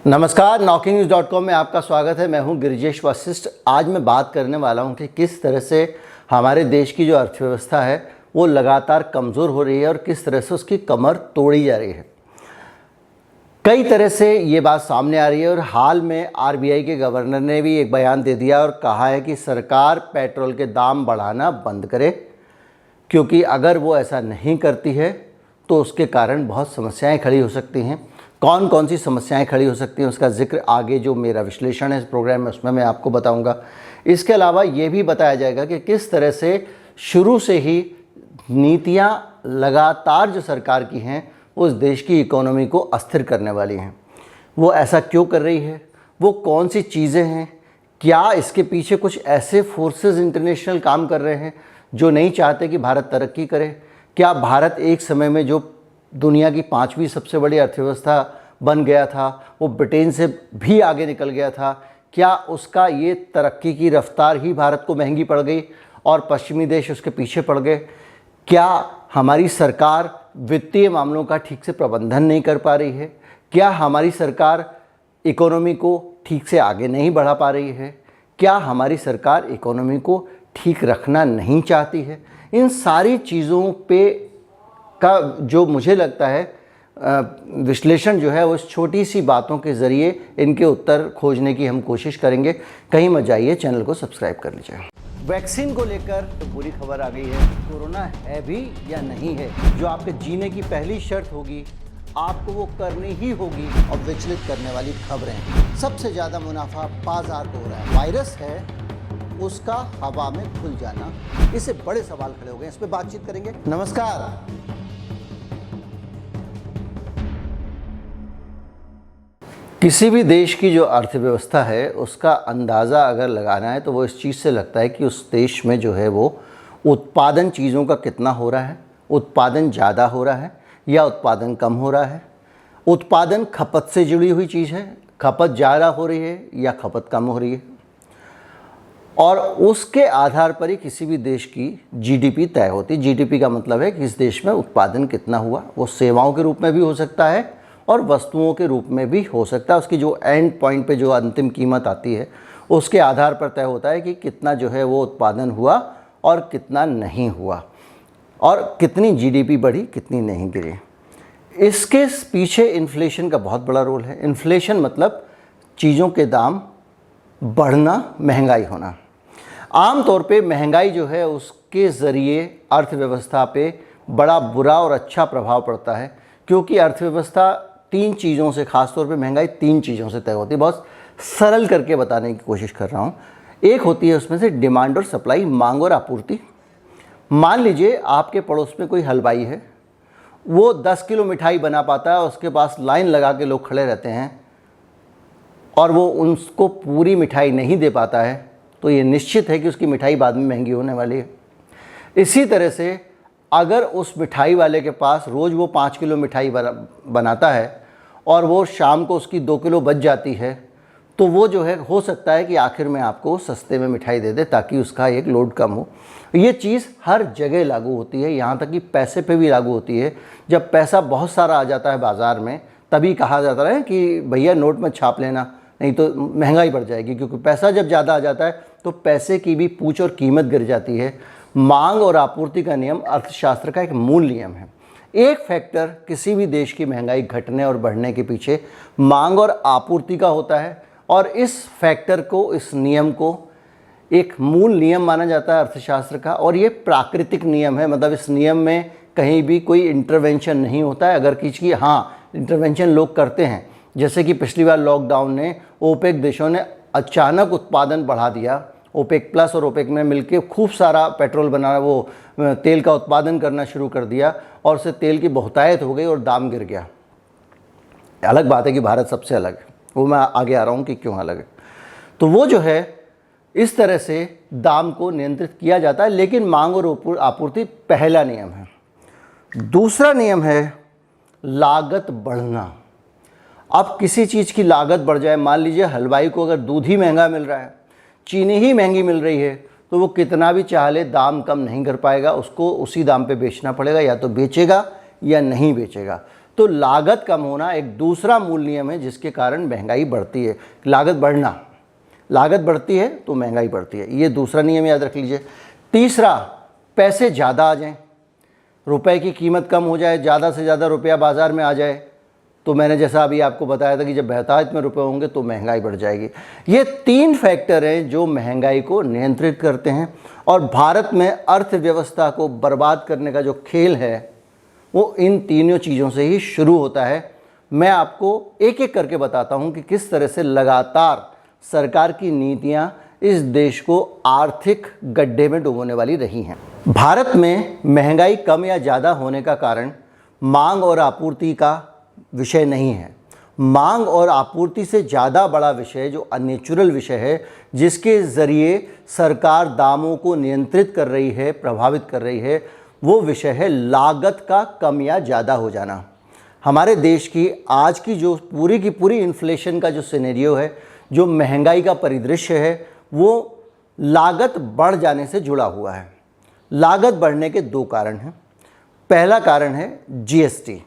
नमस्कार, knocking.com में आपका स्वागत है। मैं हूं गिरिजेश वशिष्ठ। आज मैं बात करने वाला हूं कि किस तरह से हमारे देश की जो अर्थव्यवस्था है वो लगातार कमज़ोर हो रही है और किस तरह से उसकी कमर तोड़ी जा रही है। कई तरह से ये बात सामने आ रही है और हाल में आरबीआई के गवर्नर ने भी एक बयान दे दिया और कहा है कि सरकार पेट्रोल के दाम बढ़ाना बंद करे, क्योंकि अगर वो ऐसा नहीं करती है तो उसके कारण बहुत समस्याएं खड़ी हो सकती हैं। कौन कौन सी समस्याएं खड़ी हो सकती हैं उसका जिक्र आगे जो मेरा विश्लेषण है इस प्रोग्राम में उसमें मैं आपको बताऊंगा। इसके अलावा ये भी बताया जाएगा कि किस तरह से शुरू से ही नीतियां लगातार जो सरकार की हैं उस देश की इकोनॉमी को अस्थिर करने वाली हैं। वो ऐसा क्यों कर रही है, वो कौन सी चीज़ें हैं, क्या इसके पीछे कुछ ऐसे फोर्सेस इंटरनेशनल काम कर रहे हैं जो नहीं चाहते कि भारत तरक्की करे। क्या भारत एक समय में जो दुनिया की 5वीं सबसे बड़ी अर्थव्यवस्था बन गया था वो ब्रिटेन से भी आगे निकल गया था, क्या उसका ये तरक्की की रफ्तार ही भारत को महंगी पड़ गई और पश्चिमी देश उसके पीछे पड़ गए। क्या हमारी सरकार वित्तीय मामलों का ठीक से प्रबंधन नहीं कर पा रही है, क्या हमारी सरकार इकोनॉमी को ठीक से आगे नहीं बढ़ा पा रही है, क्या हमारी सरकार इकोनॉमी को ठीक रखना नहीं चाहती है। इन सारी चीज़ों पे का जो मुझे लगता है विश्लेषण जो है वो इस छोटी सी बातों के ज़रिए इनके उत्तर खोजने की हम कोशिश करेंगे। कहीं मत जाइए, चैनल को सब्सक्राइब कर लीजिए। वैक्सीन को लेकर तो बुरी खबर आ गई है। कोरोना है भी या नहीं है, जो आपके जीने की पहली शर्त होगी आपको वो करनी ही होगी। और विचलित करने वाली खबरें, सबसे ज़्यादा मुनाफा बाजार को हो रहा है। वायरस है उसका हवा में घुल जाना, इससे बड़े सवाल खड़े हो गए। इस पर बातचीत करेंगे। नमस्कार। किसी भी देश की जो अर्थव्यवस्था है उसका अंदाज़ा अगर लगाना है तो वो इस चीज़ से लगता है कि उस देश में जो है वो उत्पादन चीज़ों का कितना हो रहा है, उत्पादन ज़्यादा हो रहा है या उत्पादन कम हो रहा है। उत्पादन खपत से जुड़ी हुई चीज़ है, खपत ज़्यादा हो रही है या खपत कम हो रही है, और उसके आधार पर ही किसी भी देश की जीडीपी तय होती है। जीडीपी का मतलब है कि इस देश में उत्पादन कितना हुआ। वो सेवाओं के रूप में भी हो सकता है और वस्तुओं के रूप में भी हो सकता है। उसकी जो एंड पॉइंट पे जो अंतिम कीमत आती है उसके आधार पर तय होता है कि कितना जो है वो उत्पादन हुआ और कितना नहीं हुआ, और कितनी जीडीपी बढ़ी कितनी नहीं गिरी। इसके पीछे इन्फ्लेशन का बहुत बड़ा रोल है। इन्फ्लेशन मतलब चीज़ों के दाम बढ़ना, महंगाई होना। आम तौर पे महंगाई जो है उसके ज़रिए अर्थव्यवस्था पे बड़ा बुरा और अच्छा प्रभाव पड़ता है, क्योंकि अर्थव्यवस्था 3 चीज़ों से, ख़ास तौर पे महंगाई 3 चीज़ों से तय होती है। बहुत सरल करके बताने की कोशिश कर रहा हूँ। एक होती है उसमें से डिमांड और सप्लाई, मांग और आपूर्ति। मान लीजिए आपके पड़ोस में कोई हलवाई है, वो 10 किलो मिठाई बना पाता है, उसके पास लाइन लगा के लोग खड़े रहते हैं और वो उनको पूरी मिठाई नहीं दे पाता है, तो ये निश्चित है कि उसकी मिठाई बाद में महंगी होने वाली है। इसी तरह से अगर उस मिठाई वाले के पास रोज़ वो 5 किलो मिठाई बनाता है और वो शाम को उसकी 2 किलो बच जाती है, तो वो जो है हो सकता है कि आखिर में आपको सस्ते में मिठाई दे दे ताकि उसका एक लोड कम हो। ये चीज़ हर जगह लागू होती है, यहाँ तक कि पैसे पे भी लागू होती है। जब पैसा बहुत सारा आ जाता है बाज़ार में तभी कहा जाता है कि भैया नोट मत छाप लेना, नहीं तो महंगाई बढ़ जाएगी। क्योंकि पैसा जब ज़्यादा आ जाता है तो पैसे की भी पूँछ और कीमत गिर जाती है। मांग और आपूर्ति का नियम अर्थशास्त्र का एक मूल नियम है। एक फैक्टर किसी भी देश की महंगाई घटने और बढ़ने के पीछे मांग और आपूर्ति का होता है, और इस फैक्टर को, इस नियम को एक मूल नियम माना जाता है अर्थशास्त्र का। और ये प्राकृतिक नियम है, मतलब इस नियम में कहीं भी कोई इंटरवेंशन नहीं होता है। अगर किसी की इंटरवेंशन लोग करते हैं, जैसे कि पिछली बार लॉकडाउन ने ओपेक देशों ने अचानक उत्पादन बढ़ा दिया, ओपेक प्लस और ओपेक में मिलके खूब सारा पेट्रोल बनाना, वो तेल का उत्पादन करना शुरू कर दिया और उससे तेल की बहुतायत हो गई और दाम गिर गया। अलग बात है कि भारत सबसे अलग है, वो मैं आगे आ रहा हूँ कि क्यों अलग है। तो वो जो है इस तरह से दाम को नियंत्रित किया जाता है, लेकिन मांग और आपूर्ति पहला नियम है। दूसरा नियम है लागत बढ़ना। अब किसी चीज़ की लागत बढ़ जाए, मान लीजिए हलवाई को अगर दूध ही महंगा मिल रहा है, चीनी ही महंगी मिल रही है, तो वो कितना भी चाह ले दाम कम नहीं कर पाएगा, उसको उसी दाम पे बेचना पड़ेगा। या तो बेचेगा या नहीं बेचेगा। तो लागत कम होना एक दूसरा मूल नियम है जिसके कारण महंगाई बढ़ती है। लागत बढ़ना, लागत बढ़ती है तो महंगाई बढ़ती है, ये दूसरा नियम याद रख लीजिए। तीसरा, पैसे ज़्यादा आ जाएं, रुपए की कीमत कम हो जाए, ज़्यादा से ज़्यादा रुपया बाज़ार में आ जाए, तो मैंने जैसा अभी आपको बताया था कि जब बहुतायत में रुपए होंगे तो महंगाई बढ़ जाएगी। ये 3 फैक्टर हैं जो महंगाई को नियंत्रित करते हैं। और भारत में अर्थव्यवस्था को बर्बाद करने का जो खेल है वो इन तीनों चीज़ों से ही शुरू होता है। मैं आपको एक एक करके बताता हूँ कि किस तरह से लगातार सरकार की नीतियाँ इस देश को आर्थिक गड्ढे में डुबोने वाली रही हैं। भारत में महंगाई कम या ज़्यादा होने का कारण मांग और आपूर्ति का विषय नहीं है। मांग और आपूर्ति से ज़्यादा बड़ा विषय जो अननेचुरल विषय है, जिसके ज़रिए सरकार दामों को नियंत्रित कर रही है, प्रभावित कर रही है, वो विषय है लागत का कम या ज़्यादा हो जाना। हमारे देश की आज की जो पूरी की पूरी इन्फ्लेशन का जो सिनेरियो है, जो महंगाई का परिदृश्य है, वो लागत बढ़ जाने से जुड़ा हुआ है। लागत बढ़ने के 2 कारण हैं। पहला कारण है जीएसटी।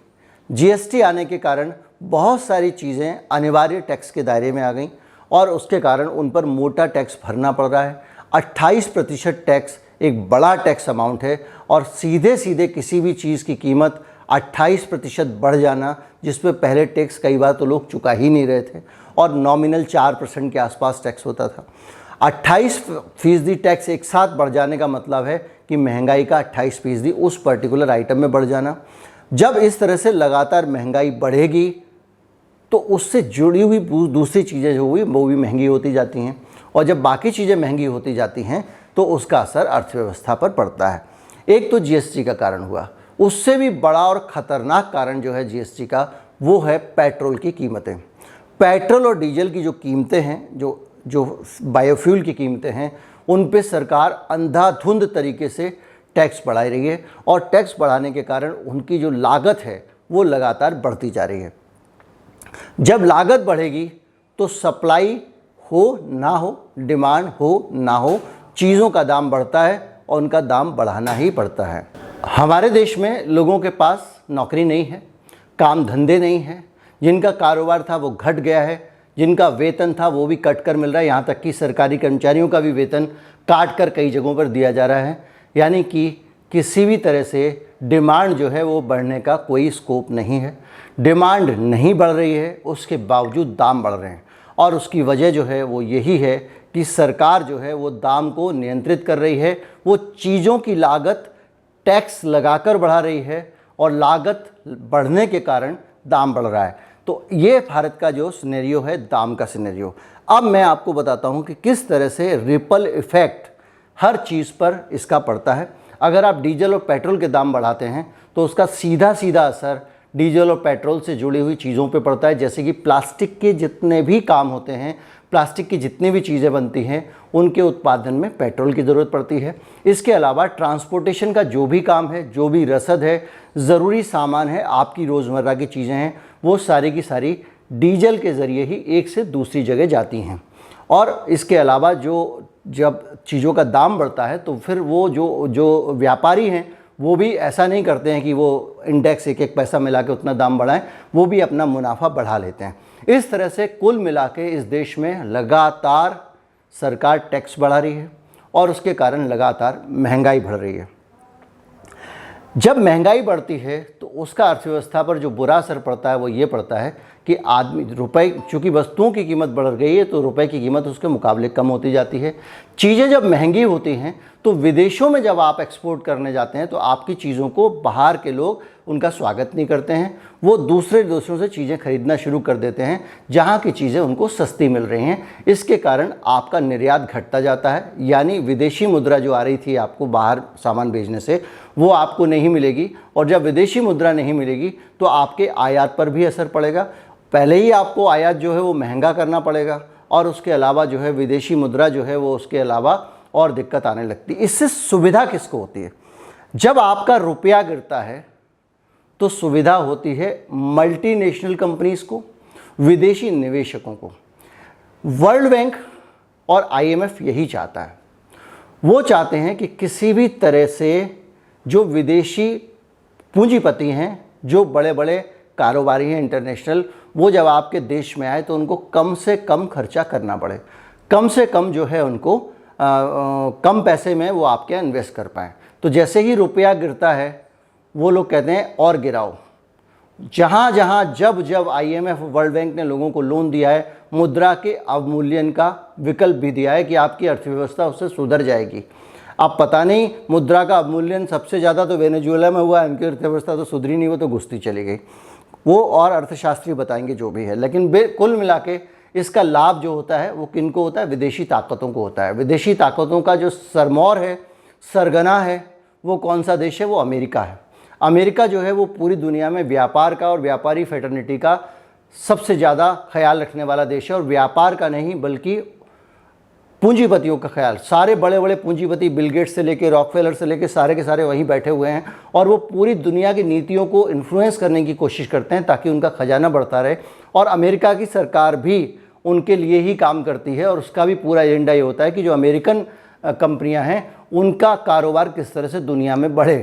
जीएसटी आने के कारण बहुत सारी चीज़ें अनिवार्य टैक्स के दायरे में आ गई और उसके कारण उन पर मोटा टैक्स भरना पड़ रहा है। 28% टैक्स एक बड़ा टैक्स अमाउंट है और सीधे सीधे किसी भी चीज़ की कीमत 28% बढ़ जाना, जिस पे पहले टैक्स कई बार तो लोग चुका ही नहीं रहे थे और नॉमिनल 4% के आसपास टैक्स होता था। 28% टैक्स एक साथ बढ़ जाने का मतलब है कि महंगाई का 28% उस पर्टिकुलर आइटम में बढ़ जाना। जब इस तरह से लगातार महंगाई बढ़ेगी तो उससे जुड़ी हुई दूसरी चीज़ें जो हुई वो भी महंगी होती जाती हैं और जब बाकी चीज़ें महंगी होती जाती हैं तो उसका असर अर्थव्यवस्था पर पड़ता है। एक तो जीएसटी का कारण हुआ, उससे भी बड़ा और ख़तरनाक कारण जो है जीएसटी का, वो है पेट्रोल की कीमतें। पेट्रोल और डीजल की जो कीमतें हैं, जो बायोफ्यूल की कीमतें हैं, उन पे सरकार अंधाधुंध तरीके से टैक्स बढ़ा रही है और टैक्स बढ़ाने के कारण उनकी जो लागत है वो लगातार बढ़ती जा रही है। जब लागत बढ़ेगी तो सप्लाई हो ना हो, डिमांड हो ना हो, चीज़ों का दाम बढ़ता है और उनका दाम बढ़ाना ही पड़ता है। हमारे देश में लोगों के पास नौकरी नहीं है, काम धंधे नहीं हैं, जिनका कारोबार था वो घट गया है, जिनका वेतन था वो भी कट कर मिल रहा है, यहाँ तक कि सरकारी कर्मचारियों का भी वेतन काट कर कई जगहों पर दिया जा रहा है। यानी कि किसी भी तरह से डिमांड जो है वो बढ़ने का कोई स्कोप नहीं है। डिमांड नहीं बढ़ रही है, उसके बावजूद दाम बढ़ रहे हैं और उसकी वजह जो है वो यही है कि सरकार जो है वो दाम को नियंत्रित कर रही है। वो चीज़ों की लागत टैक्स लगाकर बढ़ा रही है और लागत बढ़ने के कारण दाम बढ़ रहा है। तो ये भारत का जो सिनेरियो है, दाम का सिनेरियो। अब मैं आपको बताता हूँ कि किस तरह से रिपल इफ़ेक्ट हर चीज़ पर इसका पड़ता है। अगर आप डीजल और पेट्रोल के दाम बढ़ाते हैं तो उसका सीधा सीधा असर डीजल और पेट्रोल से जुड़ी हुई चीज़ों पे पड़ता है, जैसे कि प्लास्टिक के जितने भी काम होते हैं, प्लास्टिक की जितनी भी चीज़ें बनती हैं, उनके उत्पादन में पेट्रोल की ज़रूरत पड़ती है। इसके अलावा ट्रांसपोर्टेशन का जो भी काम है, जो भी रसद है, ज़रूरी सामान है, आपकी रोज़मर्रा की चीज़ें हैं, वो सारी की सारी डीजल के ज़रिए ही एक से दूसरी जगह जाती हैं। और इसके अलावा जब चीज़ों का दाम बढ़ता है तो फिर वो जो व्यापारी हैं वो भी ऐसा नहीं करते हैं कि वो इंडेक्स एक एक पैसा मिला के उतना दाम बढ़ाएं, वो भी अपना मुनाफा बढ़ा लेते हैं। इस तरह से कुल मिला के इस देश में लगातार सरकार टैक्स बढ़ा रही है और उसके कारण लगातार महंगाई बढ़ रही है। जब महंगाई बढ़ती है तो उसका अर्थव्यवस्था पर जो बुरा असर पड़ता है वो ये पड़ता है कि रुपए, चूँकि वस्तुओं की कीमत बढ़ गई है तो रुपए की कीमत उसके मुकाबले कम होती जाती है। चीज़ें जब महंगी होती हैं तो विदेशों में जब आप एक्सपोर्ट करने जाते हैं तो आपकी चीज़ों को बाहर के लोग उनका स्वागत नहीं करते हैं, वो दूसरे देशों से चीज़ें खरीदना शुरू कर देते हैं जहाँ की चीज़ें उनको सस्ती मिल रही हैं। इसके कारण आपका निर्यात घटता जाता है, यानी विदेशी मुद्रा जो आ रही थी आपको बाहर सामान भेजने से, वो आपको नहीं मिलेगी और जब विदेशी मुद्रा नहीं मिलेगी तो आपके आयात पर भी असर पड़ेगा। पहले ही आपको आयात जो है वो महंगा करना पड़ेगा और उसके अलावा जो है विदेशी मुद्रा जो है वो उसके अलावा और दिक्कत आने लगती है। इससे सुविधा किसको होती है? जब आपका रुपया गिरता है तो सुविधा होती है मल्टीनेशनल कंपनीज़ को, विदेशी निवेशकों को। वर्ल्ड बैंक और आईएमएफ यही चाहता है। वो चाहते हैं कि किसी भी तरह से जो विदेशी पूंजीपति हैं, जो बड़े बड़े कारोबारी हैं इंटरनेशनल, वो जब आपके देश में आए तो उनको कम से कम खर्चा करना पड़े, कम से कम जो है उनको कम पैसे में वो आपके यहाँ इन्वेस्ट कर पाएँ। तो जैसे ही रुपया गिरता है वो लोग कहते हैं और गिराओ। जहाँ जहाँ जब जब IMF वर्ल्ड बैंक ने लोगों को लोन दिया है, मुद्रा के अवमूल्यन का विकल्प भी दिया है कि आपकी अर्थव्यवस्था उससे सुधर जाएगी। अब पता नहीं, मुद्रा का अवमूल्यन सबसे ज़्यादा तो वेनेजुएला में हुआ, उनकी अर्थव्यवस्था तो सुधरी नहीं, वो तो घुसती चली गई। वो और अर्थशास्त्री बताएंगे जो भी है, लेकिन कुल मिला के इसका लाभ जो होता है वो किनको होता है? विदेशी ताकतों को होता है। विदेशी ताकतों का जो सरमौर है, सरगना है, वो कौन सा देश है? वो अमेरिका है। अमेरिका जो है वो पूरी दुनिया में व्यापार का और व्यापारी फ्रेटर्निटी का सबसे ज़्यादा ख्याल रखने वाला देश है। और व्यापार का नहीं बल्कि पूंजीपतियों का ख्याल, सारे बड़े बड़े पूंजीपति बिल गेट्स से लेकर रॉकफेलर से लेकर सारे के सारे वहीं बैठे हुए हैं और वो पूरी दुनिया की नीतियों को इन्फ्लुएंस करने की कोशिश करते हैं ताकि उनका खजाना बढ़ता रहे। और अमेरिका की सरकार भी उनके लिए ही काम करती है और उसका भी पूरा एजेंडा ये होता है कि जो अमेरिकन कंपनियां हैं उनका कारोबार किस तरह से दुनिया में बढ़े।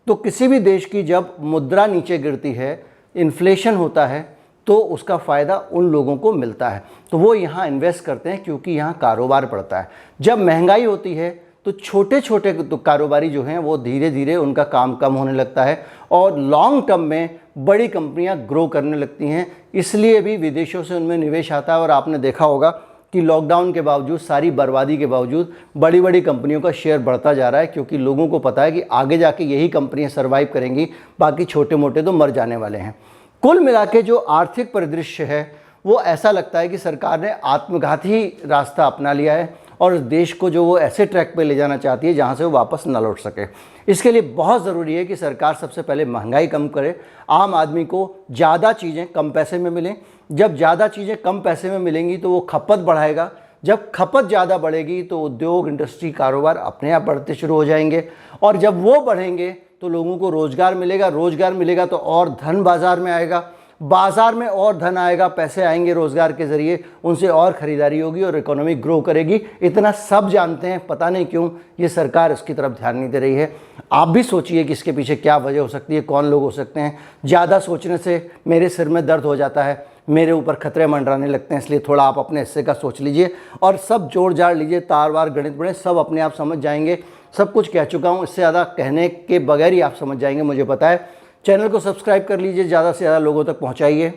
तो किसी भी देश की जब मुद्रा नीचे गिरती है, इन्फ्लेशन होता है, तो उसका फ़ायदा उन लोगों को मिलता है, तो वो यहाँ इन्वेस्ट करते हैं क्योंकि यहाँ कारोबार बढ़ता है। जब महंगाई होती है तो छोटे छोटे कारोबारी जो हैं वो धीरे धीरे उनका काम कम होने लगता है और लॉन्ग टर्म में बड़ी कंपनियां ग्रो करने लगती हैं। इसलिए भी विदेशों से उनमें निवेश आता है। और आपने देखा होगा कि लॉकडाउन के बावजूद, सारी बर्बादी के बावजूद बड़ी बड़ी कंपनियों का शेयर बढ़ता जा रहा है क्योंकि लोगों को पता है कि आगे जाके यही कंपनियां सर्वाइव करेंगी, बाकी छोटे मोटे तो मर जाने वाले हैं। कुल मिला के जो आर्थिक परिदृश्य है वो ऐसा लगता है कि सरकार ने आत्मघाती रास्ता अपना लिया है और देश को जो वो ऐसे ट्रैक पे ले जाना चाहती है जहाँ से वो वापस न लौट सके। इसके लिए बहुत ज़रूरी है कि सरकार सबसे पहले महंगाई कम करे, आम आदमी को ज़्यादा चीज़ें कम पैसे में मिलें। जब ज़्यादा चीज़ें कम पैसे में मिलेंगी तो वो खपत बढ़ाएगा, जब खपत ज़्यादा बढ़ेगी तो उद्योग, इंडस्ट्री, कारोबार अपने आप बढ़ते शुरू हो जाएंगे और जब वो बढ़ेंगे तो लोगों को रोज़गार मिलेगा, रोज़गार मिलेगा तो और धन बाज़ार में आएगा, बाज़ार में और धन आएगा, पैसे आएंगे रोज़गार के ज़रिए, उनसे और ख़रीदारी होगी और इकोनॉमी ग्रो करेगी। इतना सब जानते हैं, पता नहीं क्यों ये सरकार इसकी तरफ ध्यान नहीं दे रही है। आप भी सोचिए कि इसके पीछे क्या वजह हो सकती है, कौन लोग हो सकते हैं। ज़्यादा सोचने से मेरे सिर में दर्द हो जाता है, मेरे ऊपर खतरे मंडराने लगते हैं, इसलिए थोड़ा आप अपने हिस्से का सोच लीजिए और सब जोड़ जाड़ लीजिए, तार वार गणित बड़े सब अपने आप समझ जाएंगे। सब कुछ कह चुका हूँ, इससे ज़्यादा कहने के बगैर ही आप समझ जाएंगे, मुझे पता है। चैनल को सब्सक्राइब कर लीजिए, ज़्यादा से ज़्यादा लोगों तक पहुँचाइए।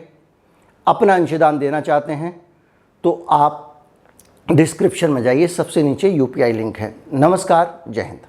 अपना अंशदान देना चाहते हैं तो आप डिस्क्रिप्शन में जाइए, सबसे नीचे UPI लिंक है। नमस्कार, जय हिंद।